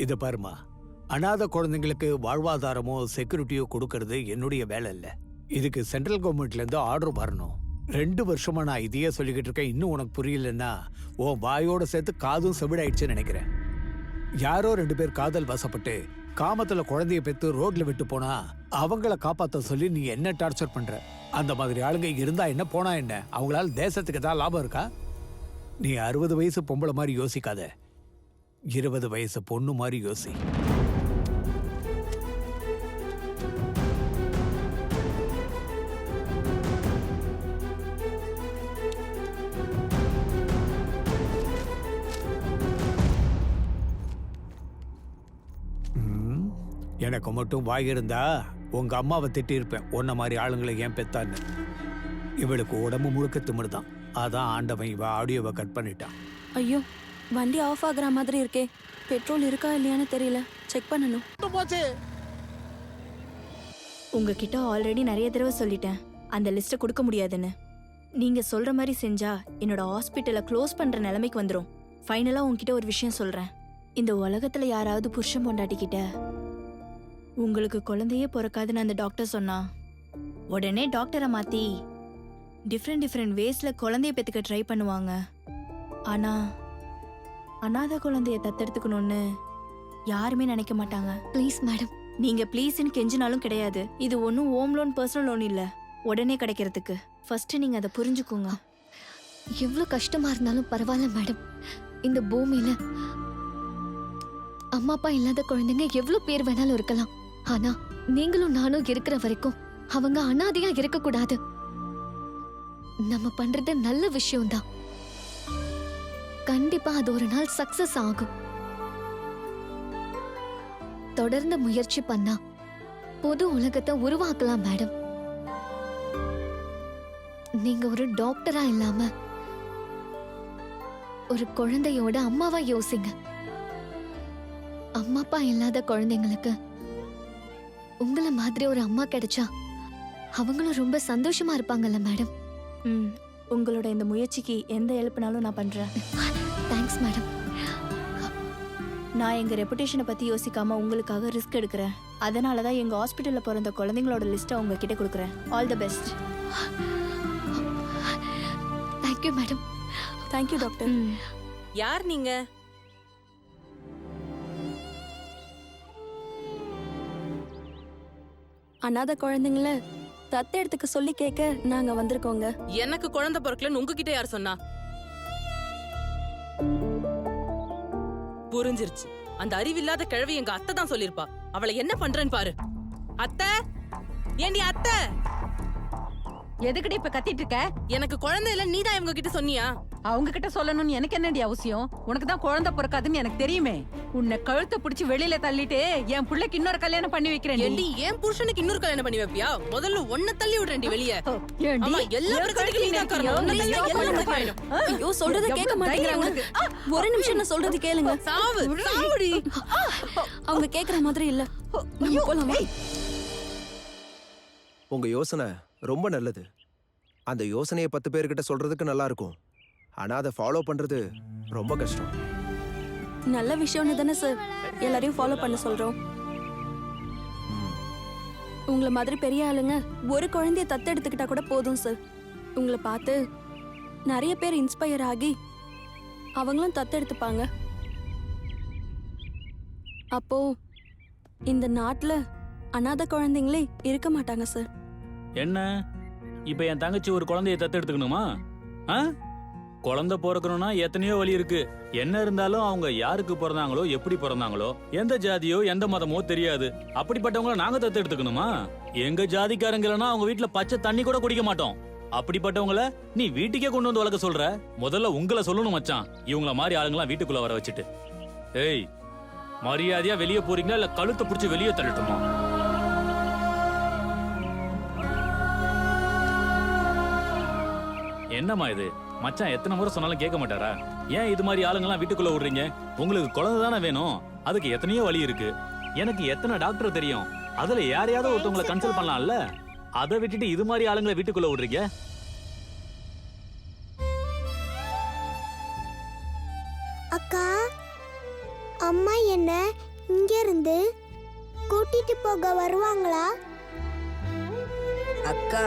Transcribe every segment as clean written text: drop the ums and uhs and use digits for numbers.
இத பாருமா, அனாதை குழந்தைங்களுக்கு வாழ்வாதாரமோ செக்யூரிட்டியோ கொடுக்கறது என்னுடைய வேலை இல்ல. இதுக்கு சென்ட்ரல் கவர்மெண்ட்ல இருந்து ஆர்டர் வரணும். 2 வருஷமா நான் இதையே சொல்லிக்கிட்டு இருக்கேன். இன்னும் உனக்கு புரியலன்னா உன் வாயோட சேர்த்து காதும் செவிடாயிடுச்சுன்னு நினைக்கிறேன். யாரோ 2 பேர் காதல் வசப்பட்டு காமத்துல குழந்தைய பெத்து ரோட்ல விட்டு போனா அவங்கள காப்பாத்த சொல்லி நீ என்ன டார்ச்சர் பண்ற? அந்த மாதிரி ஆளுங்க இருந்தா என்ன போனா என்ன? அவங்களால தேசத்துக்கு தான் லாபம் இருக்கா? நீ 60 வயசு பொம்பளை மாதிரி யோசிக்காத, 20 வயசு பொண்ணு மாதிரி யோசி. எனக்கு மட்டும் வாய் இருந்தா உங்க அம்மாவை திட்டிருப்பேன், உன்ன மாதிரி ஆளுங்களை ஏன் பெத்தான்னு. இவளுக்கு உடம்பு முழுக்க திமிருதான். அதான் ஆண்டவன் இவ ஆடியோவை கட் பண்ணிட்டான். ஐயோ, வண்டி ஆஃப் ஆகுற மாதிரி இருக்கே. பெட்ரோல் இருக்கா இல்லையான்னு தெரியல, செக் பண்ணணும். உங்ககிட்ட ஆல்ரெடி நிறைய தடவை சொல்லிட்டேன் அந்த லிஸ்ட்டை கொடுக்க முடியாதுன்னு. நீங்க சொல்ற மாதிரி செஞ்சா என்னோட ஹாஸ்பிட்டலை க்ளோஸ் பண்ற நிலைமைக்கு வந்துடும். ஃபைனலா உங்ககிட்ட ஒரு விஷயம் சொல்றேன். இந்த உலகத்துல யாராவது புருஷன் பொண்டாட்டிக்கிட்ட உங்களுக்கு குழந்தையே பிறக்காதுன்னு அந்த டாக்டர் சொன்னா உடனே டாக்டரை மாத்தி டிஃப்ரெண்ட் வேஸ்ல குழந்தைய பெத்துக்க ட்ரை பண்ணுவாங்க. ஆனா அனாதை குழந்தைய தத்தெடுத்துக்கணும்னு யாருமே நினைக்க மாட்டாங்க. Please madam. நீங்க ப்ளீஸ்ன்னு கெஞ்சினாலும் கிடையாது. இது ஒன்றும் ஹோம் லோன் பர்சனல் லோன் இல்ல, உடனே கிடைக்கிறதுக்கு. ஃபர்ஸ்ட் நீங்க அதை புரிஞ்சுக்கோங்க. எவ்வளவு கஷ்டமா இருந்தாலும் பரவாயில்ல மேடம். இந்த பூமியில அம்மா அப்பா இல்லாத குழந்தைங்க எவ்வளவு பேர் வேணாலும் இருக்கலாம். ஆனா நீங்களும் நானும் இருக்கிற வரைக்கும் அவங்க அனாதையா இருக்க கூடாது. நம்ம பண்றது நல்ல விஷயம்தான். கண்டிப்பா அது ஒரு நாள் சக்சஸ் ஆகும். தொடர்ந்து முயற்சி பண்ணா பொது உலகத்தை உருவாக்கலாம் மேடம். நீங்க ஒரு டாக்டரா இல்லாம ஒரு குழந்தையோட அம்மாவா யோசிங்க. அம்மா அப்பா இல்லாத குழந்தைங்களுக்கு உங்களை மாதிரி ஒரு அம்மா கிடைச்சா அவங்களும் ரொம்ப சந்தோஷமா இருப்பாங்கல்ல மேடம். உங்களோட இந்த முயற்சிக்கு எந்த ஹெல்ப்னாலும் நான் பண்றேன். Thanks madam. நான் எங்க ரெப்புடேஷனை பத்தி யோசிக்காம உங்களுக்காக ரிஸ்க் எடுக்கிறேன். அதனாலதான் எங்க ஹாஸ்பிட்டல்ல பிறந்த குழந்தைங்களோட லிஸ்ட்டை உங்ககிட்ட கொடுக்குறேன். All the best. Thank you madam. Thank you doctor. யார் நீங்க? அனாதை குழந்தைங்கள தத்தெடுத்துக்க சொல்லி கேட்க நாங்க வந்திருக்கோங்க. எனக்கு குழந்தை பிறக்கலன்னு உங்ககிட்ட யார் சொன்னா? புரிஞ்சிருச்சு. அந்த அறிவில்லாத கிழவி எங்க அத்தை தான் சொல்லிருப்பா. அவளை என்ன பண்றேன்னு பாரு. அத்தை, ஏண்டி அத்தை? எதுக்கடி இப்ப கத்திட்டு இருக்க? எனக்கு குழந்தை இல்ல, நீதான் இவங்க கிட்ட சொன்னியா? அவங்க கிட்ட சொல்லணும்னு எனக்கு என்னடி அவசியம்? உனக்கு தான் குழந்தை பிறக்காதுன்னு எனக்கு தெரியுமே. உன்னை கழுத்தை பிடிச்சி வெளியில தள்ளிட்டு என் பிள்ளைக்கு இன்னொரு கல்யாணம் பண்ணி வைக்கிறேன். ஏண்டி என் புருஷனுக்கு இன்னொரு கல்யாணம் பண்ணி வைப்பியா? முதல்ல ஒன்ன தள்ளி விடுறேன்டி வெளியே. ஏண்டி எல்லா பிரச்சனைக்கும் நீதான் காரணம். ஐயோ, சொல்றத கேட்க மாட்டேங்கிறாங்க. ஒரு நிமிஷம் நான் சொல்றது கேளுங்க. சாவு சாவுடி. அவங்க கேக்குற மாதிரி இல்ல. நம்ம போலாமா? உங்க யோசனை ரொம்ப நல்லது. அந்த யோசனையை 10 பேர்கிட்ட சொல்றதுக்கு நல்லா இருக்கும். ஆனா அதை ஃபாலோ பண்றது ரொம்ப கஷ்டம். நல்ல விஷயம்னு தானே சார் எல்லாரையும் ஃபாலோ பண்ண சொல்றோம். உங்களை மாதிரி பெரிய ஆளுங்க ஒரு குழந்தைய தத்தெடுத்துக்கிட்டா கூட போதும் சார். உங்களை பார்த்து நிறைய பேர் இன்ஸ்பயர் ஆகி அவங்களும் தத்தெடுத்துப்பாங்க. அப்போ இந்த நாட்டுல அனாதை குழந்தைங்களே இருக்க மாட்டாங்க சார். என்ன இப்ப என் தங்கச்சி ஒரு குழந்தைய தத்தெடுத்துக்கணுமா? குழந்தை பிறக்கணும்னா எத்தனையோ வழி இருக்கு. என்ன இருந்தாலும் அவங்க யாருக்கு பிறந்தாங்களோ, எப்படி பிறந்தாங்களோ, எந்த ஜாதியோ எந்த மதமோ தெரியாது. அப்படிப்பட்டவங்கள நாங்க தத்தெடுத்துக்கணுமா? எங்க ஜாதிக்காரங்களா அவங்க வீட்டுல பச்சை தண்ணி கூட குடிக்க மாட்டோம். அப்படிப்பட்டவங்கள நீ வீட்டுக்கே கொண்டு வந்து வளர்க்க சொல்ற? முதல்ல உங்களை சொல்லணும் மச்சான். இவங்கள மாதிரி ஆளுங்களாம் வீட்டுக்குள்ள வர வச்சுட்டு, ஏய் மரியாதையா வெளியே போறீங்களா இல்ல கழுத்தை பிடிச்சி வெளியே தள்ளட்டுமா? என்னம்மா இது? மச்சான் எத்தனை முறை சொன்னாலும் கேட்க மாட்டாரா? ஏன் இது மாதிரி ஆளுங்கெல்லாம் வீட்டுக்குள்ள விடுறீங்க? உங்களுக்கு குழந்தை தானே வேணும், அதுக்கு எத்தனையோ வழி இருக்கு. எனக்கு எத்தனை டாக்டர் தெரியும், அதுல யாரையாவது ஒருத்தவங்களை கன்சல்ட் பண்ணலாம்ல. அதை விட்டுட்டு இது மாதிரி ஆளுங்களை வீட்டுக்குள்ள விடுறீங்க. அக்கா, அம்மா என்ன இங்க இருந்து கூட்டிட்டு போக வருவாங்களா? அக்கா,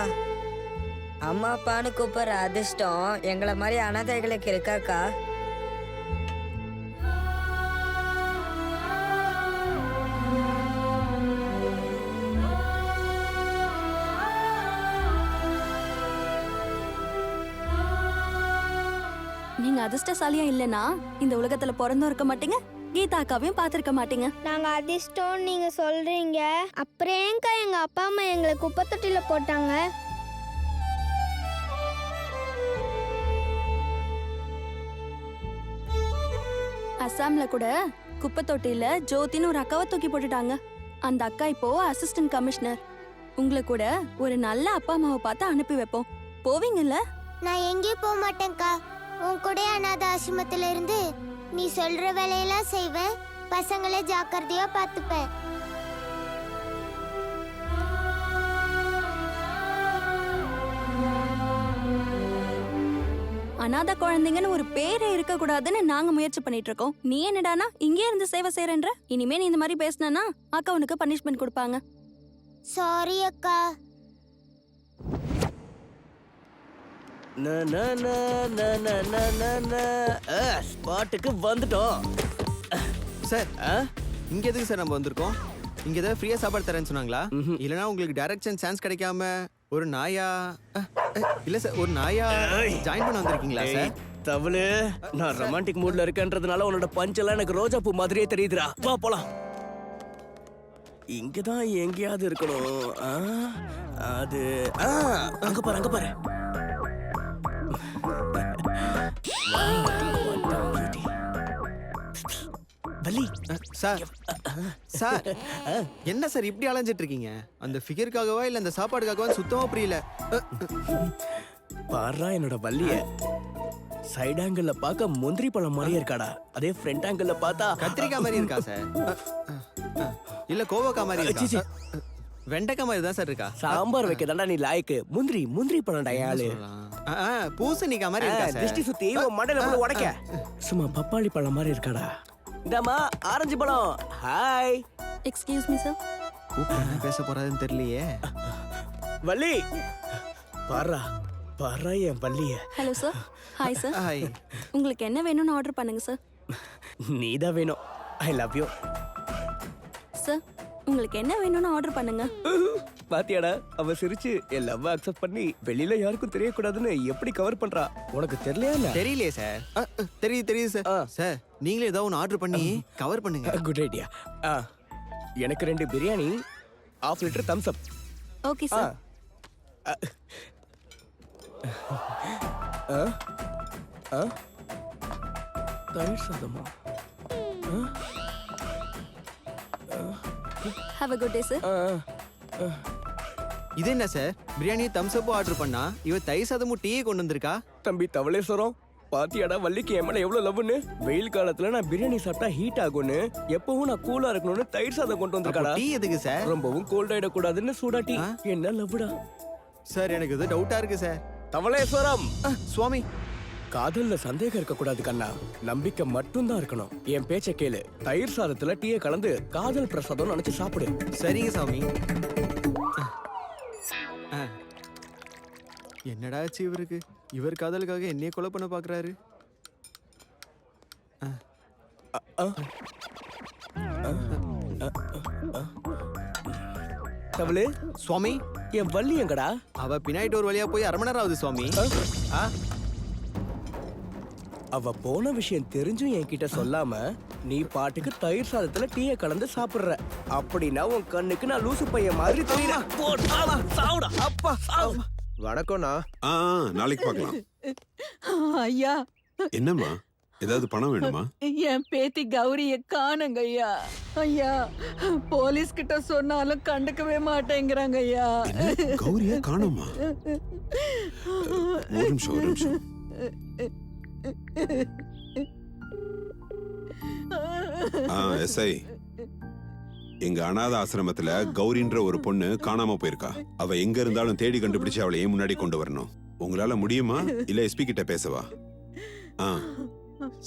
அம்மா அப்பான்னு கூப்பிடுற அதிர்ஷ்டம் எங்களை மாதிரி அனாதைகளுக்கு இருக்காக்கா? நீங்க அதிர்ஷ்டசாலியா இல்லனா இந்த உலகத்துல பிறந்தும் இருக்க மாட்டீங்க, கீதா அக்காவையும் பார்த்திருக்க மாட்டீங்க. நாங்க அதிர்ஷ்டம் நீங்க சொல்றீங்க, அப்புறம் ஏங்கா எங்க அப்பா அம்மா எங்களை குப்பை தொட்டில போட்டாங்க? அசாம்ல கூட குப்பை தொட்டியில ஜோதின்னு ஒரு அக்காவை தூக்கி போட்டுட்டாங்க. அந்த அக்கா இப்போ அசிஸ்டன்ட் கமிஷனர். உங்களை கூட ஒரு நல்ல அப்பா அம்மாவை பார்த்து அனுப்பி வைப்போம். போவீங்கல்ல? நான் எங்கேயும் போக மாட்டேன்க்கா. உன் கூட அனாதை ஆசிரமத்துல இருந்து நீ சொல்ற வேலையெல்லாம் செய்வேன். பசங்களை ஜாக்கிரதையா பார்த்துப்பேன். அனாதை குழந்தைங்கன்னு ஒரு பேரே இருக்க கூடாதுன்னு நாங்க முயற்சி பண்ணிட்டு இருக்கோம். நீ என்னடானா இங்கே இருந்து சேவை செய்யறன்ற? இனிமே நீ இந்த மாதிரி பேசினா அக்கா உனக்கு பனிஷ்மெண்ட் கொடுப்பாங்க. சாரி அக்கா. ஸ்பாட்டுக்கு வந்துட்டோம் சார். இங்க எதுக்கு சார் நம்ம வந்திருக்கோம்? இங்க ஏதாவது ஃப்ரீயா சாப்பாடு தரேன்னு சொன்னாங்களா? இல்லனா உங்களுக்கு டைரக்ஷன் சான்ஸ் கிடைக்காம ஒரு நாயா இல்ல சார் ஒரு நாயா ஜாயின் பண்ண வந்திருக்கீங்களா சார்? தவளு, நான் ரொமான்டிக் மூட்ல இருக்கேன்றதுனால உன்னோட பஞ்செல்லாம் எனக்கு ரோஜா பூ மாதிரியே தெரியுதுடா. வா போலாம். இங்கதான் எங்கேயாவது இருக்கணும். அது அங்க பாரு, அங்க பாரு. வள்ளி சார். சார் என்ன சார் இப்படி அலைஞ்சிட்டு இருக்கீங்க? அந்த ஃபிகருக்காகவா இல்ல அந்த சாப்பாடுக்காகவா சுத்தமா புரியல. பாரா என்னோட வள்ளிய. சைடு ஆங்கிள் பார்க்க முந்திரி பழம் மாதிரியே இருக்காடா. அதே ஃப்ரண்ட் ஆங்கிள் பார்த்தா கத்திரிக்காய் மாதிரி இருக்கா சார்? இல்ல கோவக்காய் மாதிரி இருக்கா? வெண்டைக்காய் மாதிரி தான் சார் இருக்கா? சாம்பார் வைக்க தாண்டா நீ லாய்க்கு. முந்திரி பழம்டா யாழு. பூசணிக்காய் மாதிரி இருக்கா சார்? திருஷ்டி சுத்தி மண்டையில போய் உடைக்க. சும்மா பப்பாளி பழம் மாதிரி இருக்காடா. இந்தாமா ஆரஞ்சு பழம். ஹாய். Excuse me sir. என்ன பேச போறாதுன்னு தெரியலையே. வள்ளி பாரா பாரா என் வள்ளிய. Hello sir. Hi sir. Hi. உங்களுக்கு என்ன வேணும்னு ஆர்டர் பண்ணுங்க சார். நீதான் வேணும். I love you. சார் உங்களுக்கு என்ன வேணும்னு ஆர்டர் பண்ணுங்க. பாத்தியாடா, அவ சிரிச்சு என் லவ் அக்செப்ட் பண்ணி வெளியில யாருக்கும் தெரியக்கூடாதுன்னு எப்படி கவர் பண்றா? உனக்கு தெரியலையா? இல்ல தெரியலையே சார். தெரியுது சார். சார் நீங்களே ஏதாவது ஒன்று ஆர்டர் பண்ணி கவர் பண்ணுங்க. Good idea. எனக்கு 2 பிரியாணி, 1/2 லிட்டர் தம்ஸ் அப். Okay sir. தயிர் சாதமா? Have a good day sir. இது என்ன சார்? பிரியாணி தம்ஸ் அப் ஆர்டர் பண்ணா இவ தயிர் சாதமும் டீயே கொண்டு வந்திருக்கா? தம்பி தவளேஸ்வரம், பாத்தியாடா வள்ளிக்கு என் மேல எவ்வளவு லவ்னு. வெயில் காலத்துல நான் பிரியாணி சாப்பிட்டா ஹீட் ஆகும்னு, எப்பவும் நான் கூலா இருக்கணும்னு தயிர் சாதம் கொண்டு வந்திருக்காடா. டீ எதுக்கு சார்? ரொம்பவும் கோல்ட் ஆயிடக்கூடாதுன்னு சூடா டீ. என்ன லவ்டா சார்? எனக்கு இது டவுட்டா இருக்கு சார். தவளேஸ்வரம் சுவாமி, காதல்ல சந்தேகம் இருக்க கூடாது கண்ணா, நம்பிக்கை மட்டும்தான் இருக்கணும். என் பேச்ச கேளு. தயிர் சாதத்துல டீயை கலந்து காதல் பிரசாதம் நினைச்சு சாப்பிடு. சரிங்க சாமி. என்னடா ஆச்சு இவருக்கு? இவர் காதலுக்காக என்னைய கொலை பண்ண பாக்குறாரு. தவளே சுவாமி, என் வள்ளி எங்கடா? அவ பின்னாடி ஒரு வழியா போய் 1/2 மணி நேரம் ஆகுது சுவாமி. அவ போன விஷயம் தெரிஞ்சும் என்கிட்ட சொல்லாம நீ பாட்டுக்கு தயிர் சாதத்துல டீயை கலந்து சாப்பிடுற. அப்படின்னா உன் கண்ணுக்கு நான் லூசு பையன் மாதிரி தெரியறேன். அப்பா வணக்கம்ண்ணா. நாளைக்கு பார்க்கலாம். ஐயா, என்னம்மா, ஏதாவது பணம் வேணுமா? என் பேத்தி கௌரிய காணுங்க ஐயா. ஐயா, போலீஸ் கிட்ட சொன்னாலும் கண்டுக்கவே மாட்டேங்கிறாங்க ஐயா. கௌரியா காணுமா? ஒரு நிமிஷம். எஸ்ஐ, எங்க அனாத ஆசிரமத்துல கௌரின்ற ஒரு பொண்ணு காணாம போயிருக்கா. அவ எங்க இருந்தாலும் தேடி கண்டுபிடிச்சு அவளை ஏன் முன்னாடி கொண்டு வரணும். உங்களால முடியுமா? இல்ல எஸ்பி கிட்ட பேசவா?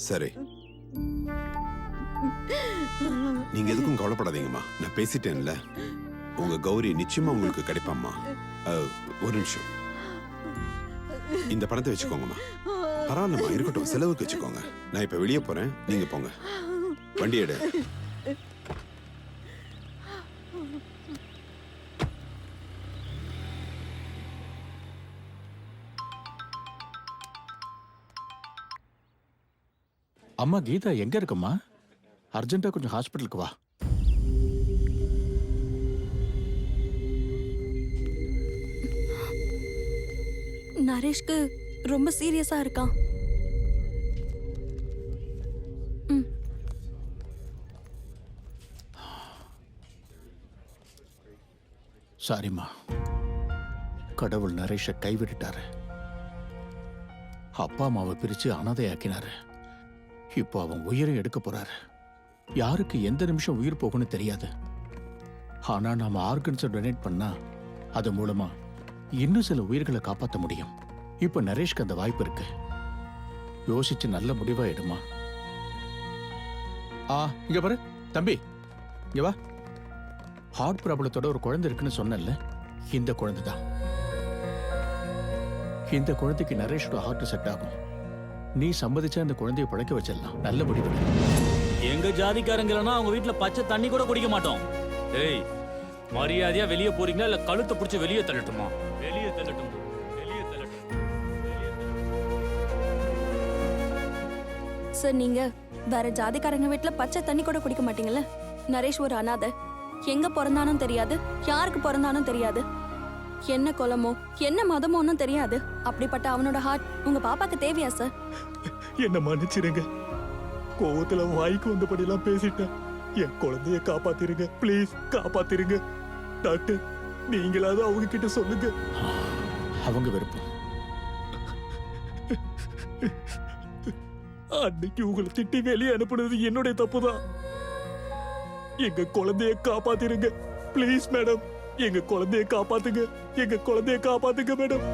சரி. நீங்க எதுக்கும் கவலைப்படாதீங்கம்மா, நான் பேசிட்டேன்ல. உங்க கௌரி நிச்சயமா உங்களுக்கு கிடைப்பாம்மா. ஒரு நிமிஷம், இந்த பணத்தை வச்சுக்கோங்கம்மா. பரவாயில்லம்மா, இருக்கட்டும், செலவுக்கு வச்சுக்கோங்க. நான் இப்ப வெளியே போறேன், நீங்க போங்க. வண்டி எடு. அம்மா கீதா எங்க இருக்கம்மா? அர்ஜென்ட்டா கொஞ்சம் ஹாஸ்பிட்டலுக்கு வா. நரேஷ்க்கு ரொம்ப சீரியஸா இருக்கான். சாரிம்மா, கடவுள் நரேஷை கைவிட்டுட்டாரு. அப்பா அம்மாவை பிரிச்சு அனாதையாக்கினாரு. இப்போ அவன் உயிரை எடுக்க போறாரு. யாருக்கு எந்த நிமிஷம் உயிர் போகும்னு தெரியாது. ஆனா நாம ஆர்கன்ஸை டொனேட் பண்ணா அது மூலமா இன்னும் சில உயிர்களை காப்பாற்ற முடியும். இப்ப நரேஷ்க்கு அந்த வாய்ப்பு இருக்கு. யோசிச்சு நல்ல முடிவா எடுமா. இங்க பாரு தம்பி, இங்க வா. ஹார்ட் ப்ராப்ளத்தோட ஒரு குழந்தை இருக்குன்னு சொன்னல, இந்த குழந்தை தான். இந்த குழந்தைக்கு நரேஷோட ஹார்ட் செட் ஆகும். நீ சம்மதிச்சா இந்த குழந்தைய பழக்க வச்சிடலாம். நல்ல முடிவு. எங்க ஜாதிக்காரங்களா அவங்க வீட்டுல பச்சை தண்ணி கூட குடிக்க மாட்டோம். ஏய், மரியாதையா வெளியே போறீங்களா இல்ல கழுத்தை பிடிச்சி வெளியே தள்ளட்டுமா? வெளியே தள்ளட்டும், வெளியே தள்ளட்டும். சார், நீங்க வேற ஜாதிக்காரங்க வீட்டுல பச்சை தண்ணி கூட குடிக்க மாட்டீங்கல்ல? நரேஷ் ஒரு அனாதை. எங்க பிறந்தானும் தெரியாது, யாருக்கு பிறந்தானும் தெரியாது, என்ன குலமோ என்ன மதமோன்னு தெரியாது. அப்படிப்பட்ட அவனோட ஹார்ட் உங்க பாப்பாக்கு தேவையா சார்? என்ன மன்னிச்சிருங்க, கோவத்துல வாய்க்கு வந்தபடியெல்லாம் பேசிட்டேன். என் குழந்தைய காப்பாத்திருங்க, ப்ளீஸ் காப்பாத்திருங்க. டாக்டர், நீங்களாவது அவங்க கிட்ட சொல்லுங்க. அவங்க விருப்பம். அன்னைக்கு உங்களை திட்டி வெளியே அனுப்புனது என்னுடைய தப்புதான். எங்க குழந்தைய காப்பாத்திருங்க ப்ளீஸ் மேடம். எங்க குழந்தைய காப்பாத்துங்க, எங்க குழந்தைய காப்பாத்துங்க மேடம்.